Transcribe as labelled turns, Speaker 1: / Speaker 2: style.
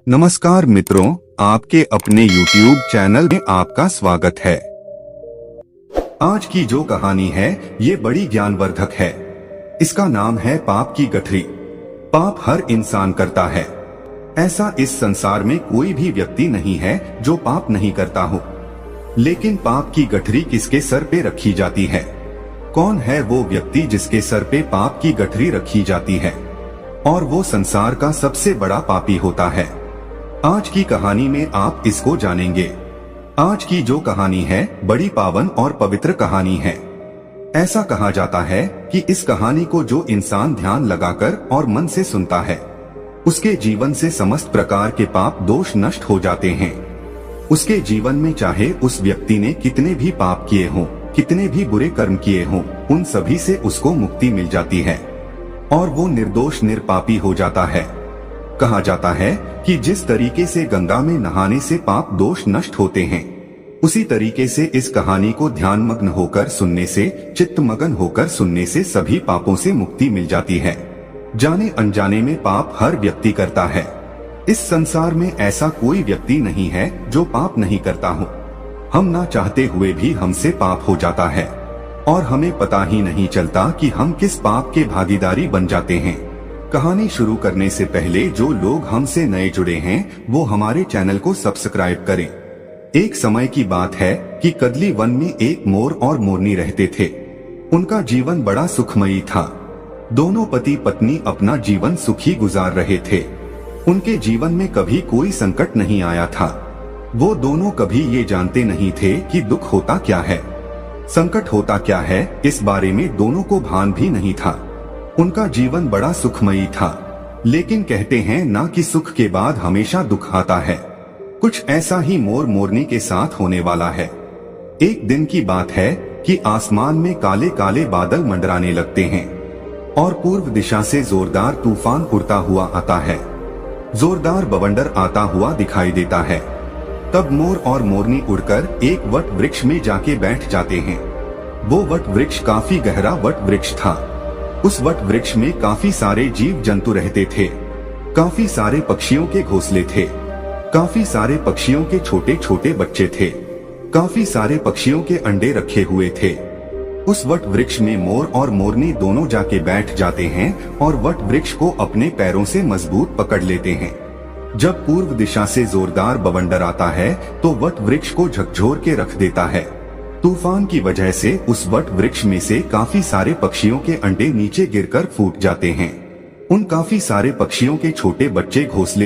Speaker 1: नमस्कार मित्रों, आपके अपने YouTube चैनल में आपका स्वागत है। आज की जो कहानी है ये बड़ी ज्ञानवर्धक है। इसका नाम है पाप की गठरी। पाप हर इंसान करता है। ऐसा इस संसार में कोई भी व्यक्ति नहीं है जो पाप नहीं करता हो। लेकिन पाप की गठरी किसके सर पे रखी जाती है? कौन है वो व्यक्ति जिसके सर पे पाप की गठरी रखी जाती है और वो संसार का सबसे बड़ा पापी होता है? आज की कहानी में आप इसको जानेंगे। आज की जो कहानी है बड़ी पावन और पवित्र कहानी है। ऐसा कहा जाता है कि इस कहानी को जो इंसान ध्यान लगाकर और मन से सुनता है उसके जीवन से समस्त प्रकार के पाप दोष नष्ट हो जाते हैं। उसके जीवन में चाहे उस व्यक्ति ने कितने भी पाप किए हों, कितने भी बुरे कर्म किए हों, उन सभी से उसको मुक्ति मिल जाती है और वो निर्दोष निरपापी हो जाता है। कहा जाता है कि जिस तरीके से गंगा में नहाने से पाप दोष नष्ट होते हैं, उसी तरीके से इस कहानी को ध्यान मग्न होकर सुनने से, चित्त मगन होकर सुनने से सभी पापों से मुक्ति मिल जाती है। जाने अनजाने में पाप हर व्यक्ति करता है। इस संसार में ऐसा कोई व्यक्ति नहीं है जो पाप नहीं करता हो। हम ना चाहते हुए भी हमसे पाप हो जाता है और हमें पता ही नहीं चलता कि हम किस पाप के भागीदारी बन जाते हैं। कहानी शुरू करने से पहले जो लोग हमसे नए जुड़े हैं वो हमारे चैनल को सब्सक्राइब करें। एक समय की बात है कि कदली वन में एक मोर और मोरनी रहते थे। उनका जीवन बड़ा सुखमयी था। दोनों पति पत्नी अपना जीवन सुखी गुजार रहे थे। उनके जीवन में कभी कोई संकट नहीं आया था। वो दोनों कभी ये जानते नहीं थे कि दुख होता क्या है, संकट होता क्या है, इस बारे में दोनों को भान भी नहीं था। उनका जीवन बड़ा सुखमयी था। लेकिन कहते हैं ना कि सुख के बाद हमेशा दुख आता है। कुछ ऐसा ही मोर मोरनी के साथ होने वाला है। एक दिन की बात है कि आसमान में काले काले बादल मंडराने लगते हैं और पूर्व दिशा से जोरदार तूफान उड़ता हुआ आता है। जोरदार बवंडर आता हुआ दिखाई देता है। तब मोर और मोरनी उड़कर एक वट वृक्ष में जाके बैठ जाते हैं। वो वट वृक्ष काफी गहरा वट वृक्ष था। उस वट वृक्ष में काफी सारे जीव जंतु रहते थे। काफी सारे पक्षियों के घोंसले थे। काफी सारे पक्षियों के छोटे छोटे बच्चे थे। काफी सारे पक्षियों के अंडे रखे हुए थे। उस वट वृक्ष में मोर और मोरनी दोनों जाके बैठ जाते हैं और वट वृक्ष को अपने पैरों से मजबूत पकड़ लेते हैं। जब पूर्व दिशा से जोरदार बवंडर आता है तो वट वृक्ष को झकझोर के रख देता है। तूफान की वजह से उस वट वृक्ष में से काफी सारे पक्षियों के अंडे नीचे गिरकर फूट जाते हैं। उन काफी सारे पक्षियों के छोटे बच्चे घोंसले